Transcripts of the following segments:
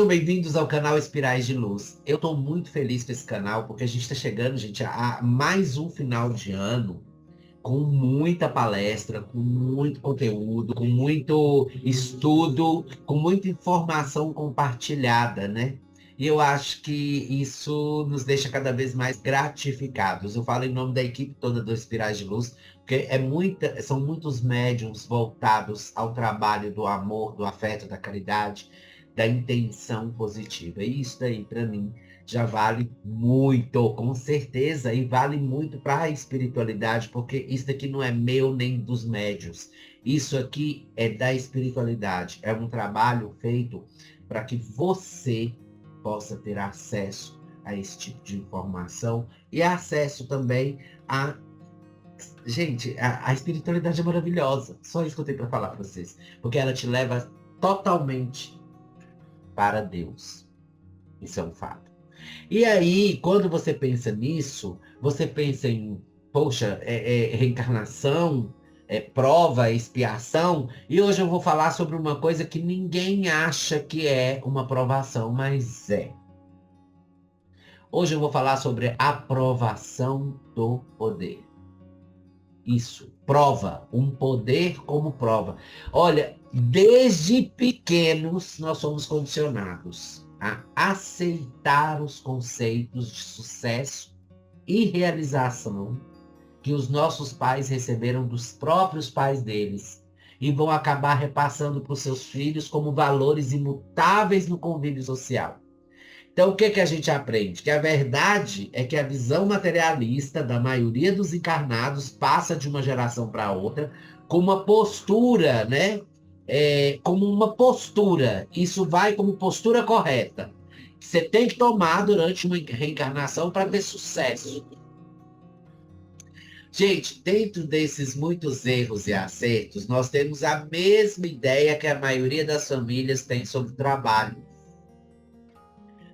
Sejam bem-vindos ao canal Espirais de Luz. Eu estou muito feliz com esse canal porque a gente está chegando, gente, a mais um final de ano com muita palestra, com muito conteúdo, com muito estudo, com muita informação compartilhada, né? E eu acho que isso nos deixa cada vez mais gratificados. Eu falo em nome da equipe toda do Espirais de Luz, porque são muitos médiuns voltados ao trabalho do amor, do afeto, da caridade, da intenção positiva. E isso daí, para mim, já vale muito, com certeza, e vale muito para a espiritualidade, porque isso daqui não é meu nem dos médios. Isso aqui é da espiritualidade. É um trabalho feito para que você possa ter acesso a esse tipo de informação e acesso também a. Gente, a espiritualidade é maravilhosa. Só isso que eu tenho para falar para vocês. Porque ela te leva totalmente para Deus. Isso é um fato. E aí, quando você pensa nisso, você pensa em, poxa, reencarnação, prova, expiação. E hoje eu vou falar sobre uma coisa que ninguém acha que é uma provação, mas é. Hoje eu vou falar sobre a aprovação do poder. Isso, prova, um poder como prova. Olha, desde pequenos nós somos condicionados a aceitar os conceitos de sucesso e realização que os nossos pais receberam dos próprios pais deles e vão acabar repassando para os seus filhos como valores imutáveis no convívio social. Então, o que que a gente aprende? Que a verdade é que a visão materialista da maioria dos encarnados passa de uma geração para outra com uma postura, né? Como uma postura. Isso vai como postura correta. Você tem que tomar durante uma reencarnação para ter sucesso. Gente, dentro desses muitos erros e acertos, nós temos a mesma ideia que a maioria das famílias tem sobre o trabalho.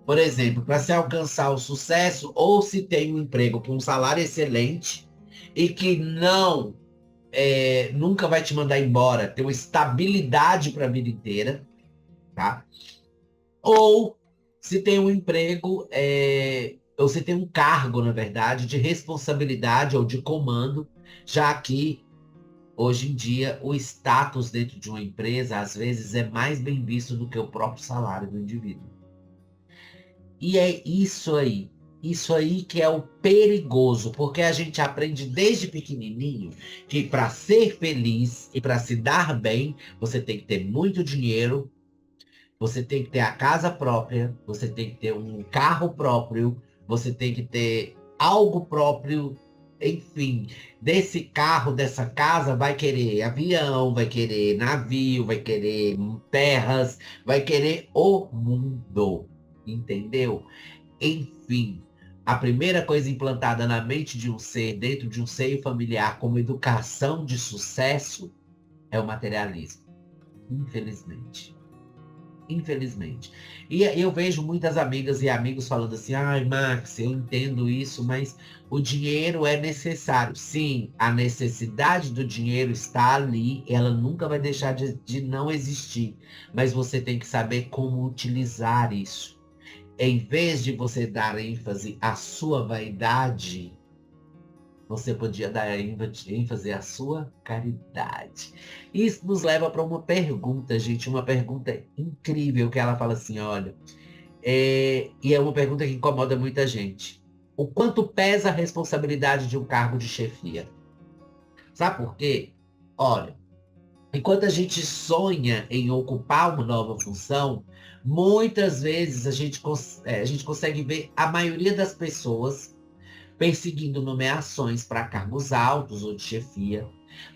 Por exemplo, para se alcançar o sucesso, ou se tem um emprego com um salário excelente e que nunca vai te mandar embora, ter uma estabilidade para a vida inteira, tá? Ou se tem um emprego, ou se tem um cargo, na verdade, de responsabilidade ou de comando, já que hoje em dia o status dentro de uma empresa às vezes é mais bem visto do que o próprio salário do indivíduo. E é isso aí que é o perigoso, porque a gente aprende desde pequenininho que para ser feliz e para se dar bem, você tem que ter muito dinheiro, você tem que ter a casa própria, você tem que ter um carro próprio, você tem que ter algo próprio, enfim, desse carro, dessa casa, vai querer avião, vai querer navio, vai querer terras, vai querer o mundo, entendeu? Enfim, a primeira coisa implantada na mente de um ser, dentro de um seio familiar, como educação de sucesso, é o materialismo. Infelizmente. Infelizmente. E eu vejo muitas amigas e amigos falando assim: ai, Max, eu entendo isso, mas o dinheiro é necessário. Sim, a necessidade do dinheiro está ali, ela nunca vai deixar de não existir. Mas você tem que saber como utilizar isso. Em vez de você dar ênfase à sua vaidade, você podia dar ênfase à sua caridade. Isso nos leva para uma pergunta, gente, uma pergunta incrível, que ela fala assim, olha, e é uma pergunta que incomoda muita gente. O quanto pesa a responsabilidade de um cargo de chefia? Sabe por quê? Olha, enquanto a gente sonha em ocupar uma nova função, muitas vezes a gente consegue ver a maioria das pessoas perseguindo nomeações para cargos altos ou de chefia,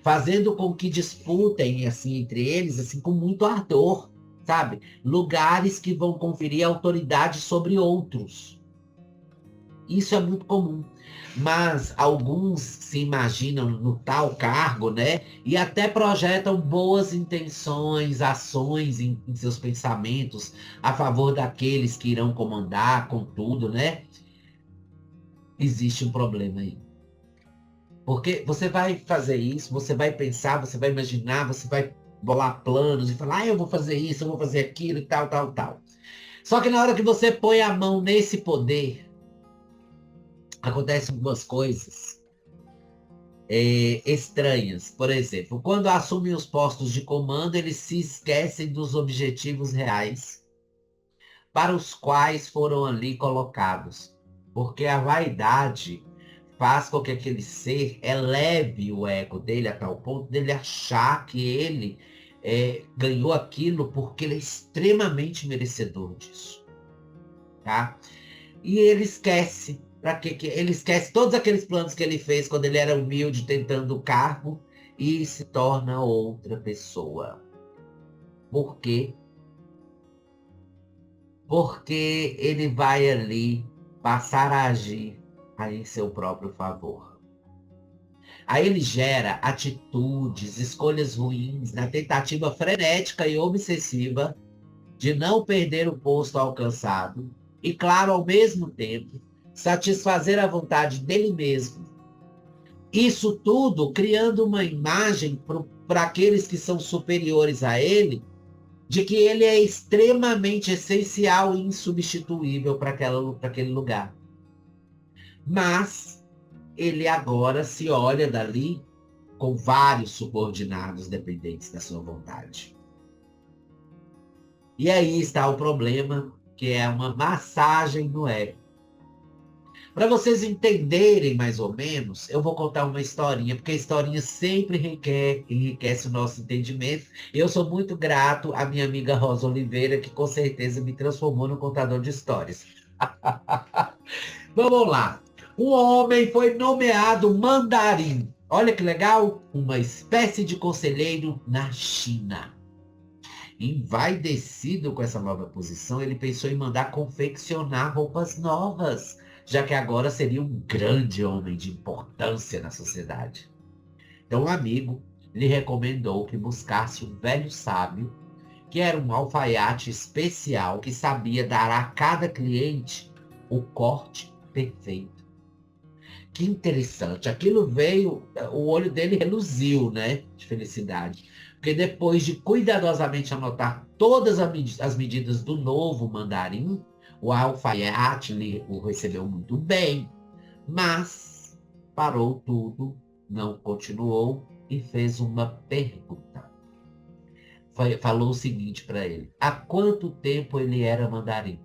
fazendo com que disputem assim entre eles assim com muito ardor, sabe? Lugares que vão conferir autoridade sobre outros. Isso é muito comum. Mas alguns se imaginam no tal cargo, né? E até projetam boas intenções, ações em seus pensamentos a favor daqueles que irão comandar com tudo, né? Existe um problema aí. Porque você vai fazer isso, você vai pensar, você vai imaginar, você vai bolar planos e falar, eu vou fazer isso, eu vou fazer aquilo e tal, tal, tal. Só que na hora que você põe a mão nesse poder, acontecem algumas coisas estranhas. Por exemplo, quando assumem os postos de comando, eles se esquecem dos objetivos reais para os quais foram ali colocados. Porque a vaidade faz com que aquele ser eleve o ego dele a tal ponto dele achar que ele ganhou aquilo porque ele é extremamente merecedor disso, tá? E ele esquece, ele esquece todos aqueles planos que ele fez quando ele era humilde, tentando o cargo, e se torna outra pessoa. Por quê? Porque ele vai ali passar a agir aí em seu próprio favor. Aí ele gera atitudes, escolhas ruins, na tentativa frenética e obsessiva de não perder o posto alcançado e, claro, ao mesmo tempo, satisfazer a vontade dele mesmo. Isso tudo criando uma imagem para aqueles que são superiores a ele, de que ele é extremamente essencial e insubstituível para aquele lugar. Mas ele agora se olha dali com vários subordinados dependentes da sua vontade. E aí está o problema, que é uma massagem no ego. Para vocês entenderem mais ou menos, eu vou contar uma historinha, porque a historinha sempre enriquece o nosso entendimento. Eu sou muito grato à minha amiga Rosa Oliveira, que com certeza me transformou no contador de histórias. Vamos lá. Um homem foi nomeado mandarim. Olha que legal, uma espécie de conselheiro na China. Envaidecido com essa nova posição, ele pensou em mandar confeccionar roupas novas, já que agora seria um grande homem de importância na sociedade. Então, um amigo lhe recomendou que buscasse um velho sábio, que era um alfaiate especial que sabia dar a cada cliente o corte perfeito. Que interessante. Aquilo veio, o olho dele reluziu, né? De felicidade. Porque depois de cuidadosamente anotar todas as medidas do novo mandarim, o alfaiate o recebeu muito bem. Mas parou tudo, não continuou e fez uma pergunta. Falou o seguinte para ele: há quanto tempo ele era mandarim?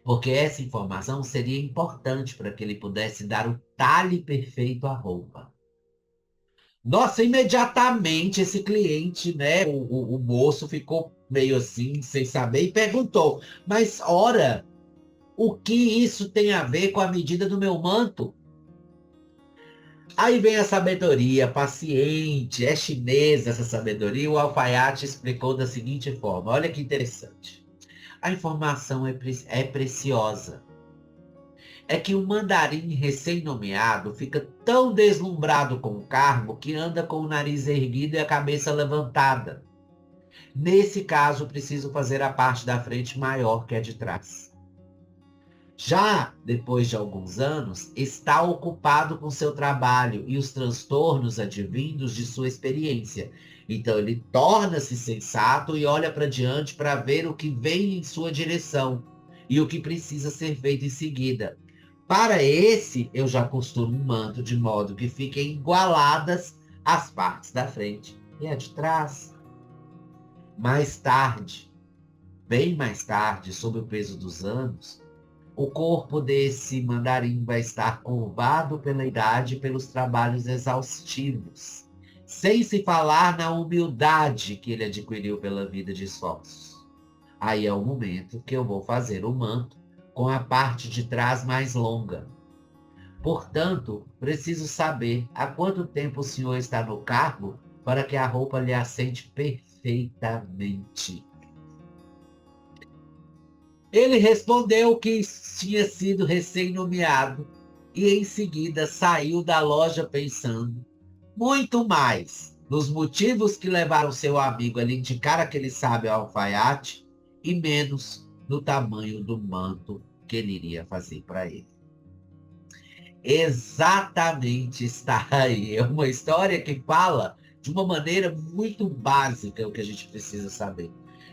Porque essa informação seria importante para que ele pudesse dar o talhe perfeito à roupa. Nossa, imediatamente esse cliente, né, o moço ficou meio assim, sem saber, e perguntou: mas ora, o que isso tem a ver com a medida do meu manto? Aí vem a sabedoria paciente, é chinesa essa sabedoria, o alfaiate explicou da seguinte forma: olha que interessante. A informação é preciosa. É que o mandarim recém-nomeado fica tão deslumbrado com o cargo que anda com o nariz erguido e a cabeça levantada. Nesse caso, preciso fazer a parte da frente maior que a de trás. Já depois de alguns anos, está ocupado com seu trabalho e os transtornos advindos de sua experiência. Então ele torna-se sensato e olha para diante para ver o que vem em sua direção e o que precisa ser feito em seguida. Para esse, eu já costuro um manto de modo que fiquem igualadas as partes da frente e a de trás. Mais tarde, bem mais tarde, sob o peso dos anos, o corpo desse mandarim vai estar curvado pela idade e pelos trabalhos exaustivos, sem se falar na humildade que ele adquiriu pela vida de esforços. Aí é o momento que eu vou fazer o manto com a parte de trás mais longa. Portanto, preciso saber há quanto tempo o senhor está no cargo para que a roupa lhe assente perfeitamente. Ele respondeu que tinha sido recém-nomeado e em seguida saiu da loja pensando muito mais nos motivos que levaram seu amigo a lhe indicar aquele sábio alfaiate e menos no tamanho do manto que ele iria fazer para ele. Exatamente, está aí. É uma história que fala de uma maneira muito básica o que a gente precisa saber.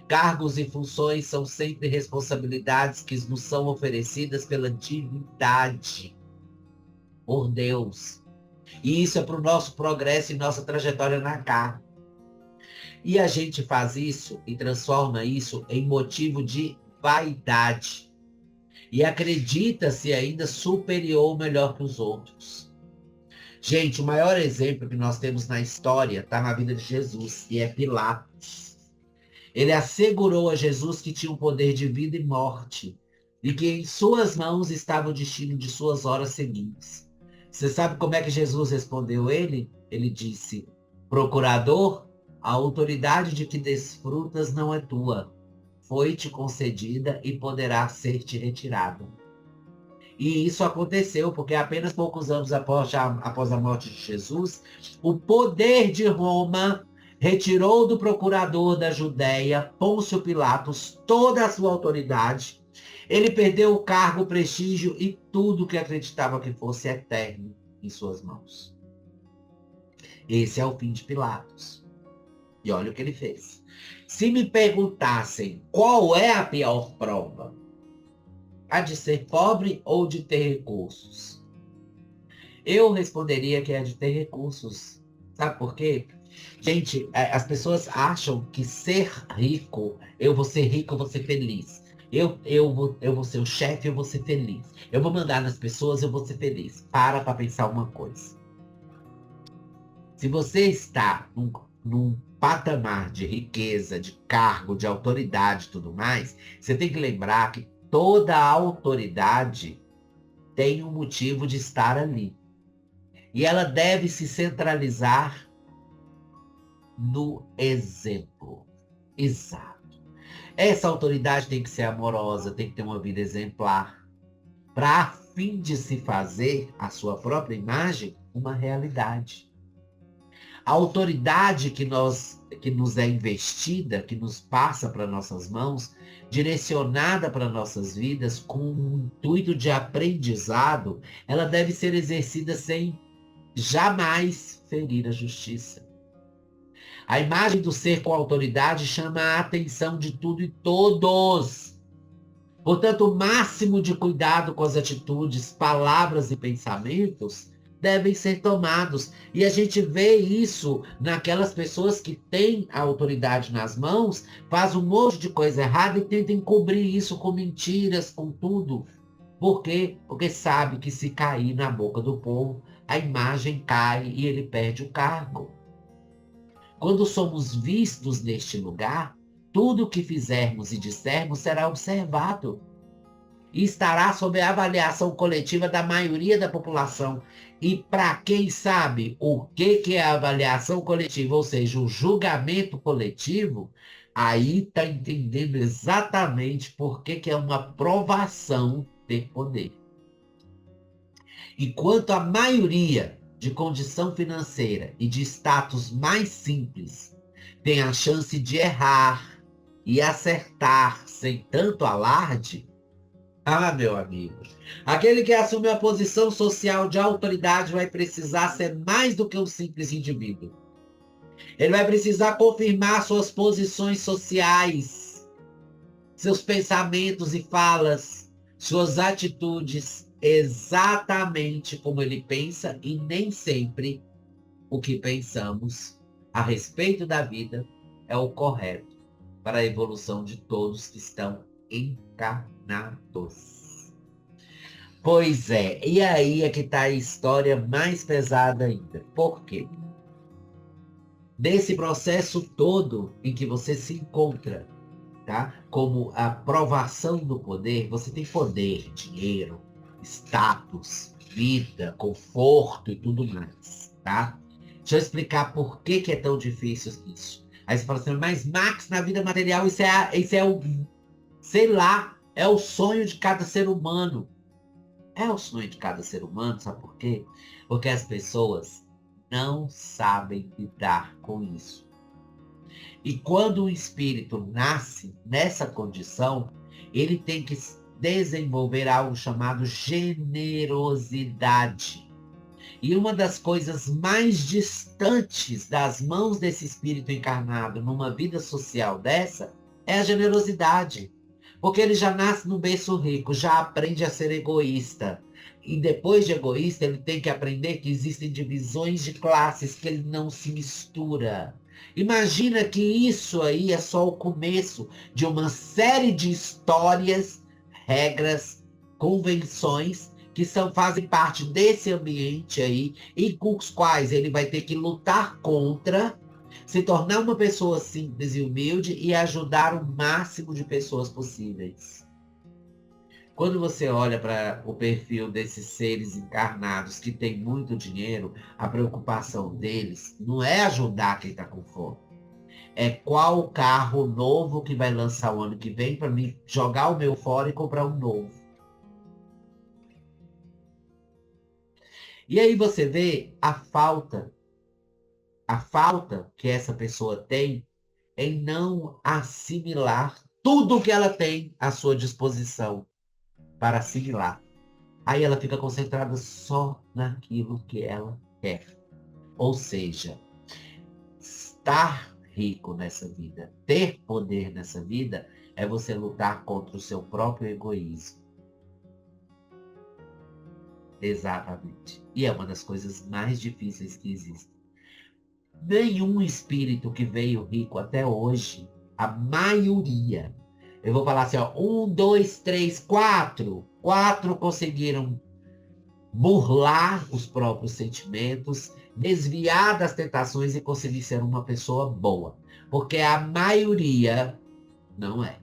Cargos e funções são sempre responsabilidades que nos são oferecidas pela divindade, por Deus. E isso é para o nosso progresso e nossa trajetória na carne. E a gente faz isso e transforma isso em motivo de vaidade. E acredita-se ainda superior ou melhor que os outros. Gente, o maior exemplo que nós temos na história está na vida de Jesus, e é Pilatos. Ele assegurou a Jesus que tinha o poder de vida e morte, e que em suas mãos estava o destino de suas horas seguintes. Você sabe como é que Jesus respondeu ele? Ele disse: procurador, a autoridade de que desfrutas não é tua. Foi-te concedida e poderá ser-te retirada. E isso aconteceu porque apenas poucos anos após a morte de Jesus, o poder de Roma retirou do procurador da Judéia, Pôncio Pilatos, toda a sua autoridade. Ele perdeu o cargo, o prestígio e tudo que acreditava que fosse eterno em suas mãos. Esse é o fim de Pilatos. E olha o que ele fez. Se me perguntassem qual é a pior prova, a de ser pobre ou de ter recursos, eu responderia que é de ter recursos. Sabe por quê? Gente, as pessoas acham que ser rico, eu vou ser rico, eu vou ser feliz. Eu vou ser o chefe, eu vou ser feliz. Eu vou mandar nas pessoas, eu vou ser feliz. Para pensar uma coisa. Se você está num patamar de riqueza, de cargo, de autoridade e tudo mais, você tem que lembrar que toda autoridade tem um motivo de estar ali. E ela deve se centralizar no exemplo. Exato. Essa autoridade tem que ser amorosa, tem que ter uma vida exemplar, para a fim de se fazer a sua própria imagem uma realidade. A autoridade que nos é investida, que nos passa para nossas mãos, direcionada para nossas vidas com um intuito de aprendizado, ela deve ser exercida sem jamais ferir a justiça. A imagem do ser com autoridade chama a atenção de tudo e todos. Portanto, o máximo de cuidado com as atitudes, palavras e pensamentos devem ser tomados. E a gente vê isso naquelas pessoas que têm a autoridade nas mãos, faz um monte de coisa errada e tenta encobrir isso com mentiras, com tudo. Por quê? Porque sabe que se cair na boca do povo, a imagem cai e ele perde o cargo. Quando somos vistos neste lugar, tudo o que fizermos e dissermos será observado e estará sob a avaliação coletiva da maioria da população. E para quem sabe o que é a avaliação coletiva, ou seja, o julgamento coletivo, aí está entendendo exatamente por que é uma provação ter poder. Enquanto a maioria de condição financeira e de status mais simples tem a chance de errar e acertar sem tanto alarde, meu amigo, aquele que assume a posição social de autoridade vai precisar ser mais do que um simples indivíduo. Ele vai precisar confirmar suas posições sociais, seus pensamentos e falas, suas atitudes, exatamente como ele pensa, e nem sempre o que pensamos a respeito da vida é o correto para a evolução de todos que estão encarnados. Pois é, e aí é que está a história mais pesada ainda. Por quê? Nesse processo todo em que você se encontra, tá? Como a provação do poder, você tem poder, dinheiro, status, vida, conforto e tudo mais, tá? Deixa eu explicar por que é tão difícil isso. Aí você fala assim, mas Max, na vida material, isso é o, sei lá, é o sonho de cada ser humano. É o sonho de cada ser humano, sabe por quê? Porque as pessoas não sabem lidar com isso. E quando o espírito nasce nessa condição, ele tem que desenvolver algo chamado generosidade. E uma das coisas mais distantes das mãos desse espírito encarnado numa vida social dessa É a generosidade. Porque ele já nasce no berço rico, já aprende a ser egoísta. E depois de egoísta, ele tem que aprender que existem divisões de classes, que ele não se mistura. Imagina que isso aí é só o começo de uma série de histórias, regras, convenções que fazem parte desse ambiente aí, e com os quais ele vai ter que lutar contra, se tornar uma pessoa simples e humilde e ajudar o máximo de pessoas possíveis. Quando você olha para o perfil desses seres encarnados que têm muito dinheiro, a preocupação deles não é ajudar quem está com fome. É qual carro novo que vai lançar o ano que vem para mim jogar o meu fora e comprar um novo. E aí você vê a falta que essa pessoa tem em não assimilar tudo que ela tem à sua disposição para assimilar. Aí ela fica concentrada só naquilo que ela quer. Ou seja, estar rico nessa vida, ter poder nessa vida, é você lutar contra o seu próprio egoísmo. Exatamente. E é uma das coisas mais difíceis que existem. Nenhum espírito que veio rico até hoje, a maioria, eu vou falar assim, ó, 1, 2, 3, 4. 4 conseguiram burlar os próprios sentimentos, desviar das tentações e conseguir ser uma pessoa boa. Porque a maioria não é.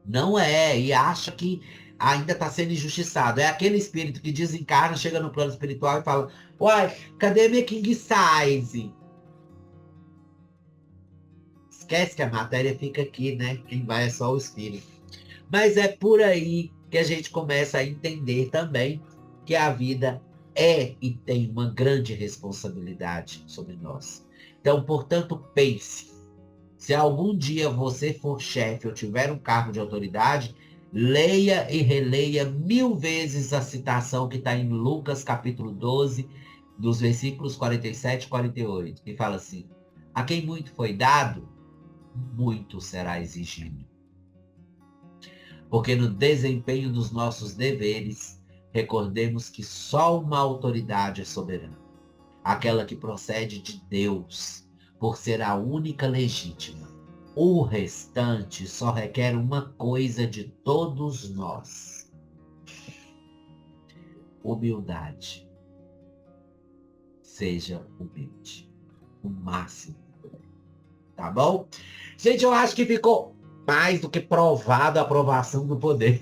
Não é, e acha que ainda está sendo injustiçado. É aquele espírito que desencarna, chega no plano espiritual e fala: Uai, cadê minha king size? Esquece que a matéria fica aqui, né? Quem vai é só o espírito. Mas é por aí que a gente começa a entender também que a vida é e tem uma grande responsabilidade sobre nós. Então, portanto, pense. Se algum dia você for chefe ou tiver um cargo de autoridade, leia e releia 1000 vezes a citação que está em Lucas capítulo 12, dos versículos 47 e 48, que fala assim: a quem muito foi dado, muito será exigido. Porque no desempenho dos nossos deveres, recordemos que só uma autoridade é soberana, aquela que procede de Deus, por ser a única legítima. O restante só requer uma coisa de todos nós: humildade. Seja humilde, o máximo. Tá bom? Gente, eu acho que ficou mais do que provado a aprovação do poder.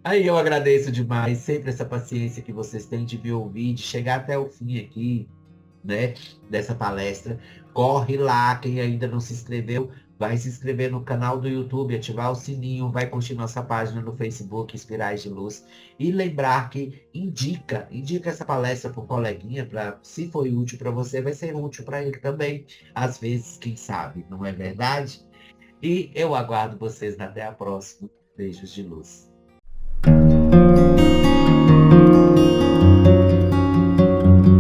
Aí eu agradeço demais sempre essa paciência que vocês têm de me ouvir, de chegar até o fim aqui, né, dessa palestra. Corre lá, quem ainda não se inscreveu, vai se inscrever no canal do YouTube, ativar o sininho, vai curtir nossa página no Facebook, Espirais de Luz. E lembrar que indica essa palestra para um coleguinha, para, se foi útil para você, vai ser útil para ele também. Às vezes, quem sabe, não é verdade? E eu aguardo vocês até a próxima. Beijos de luz.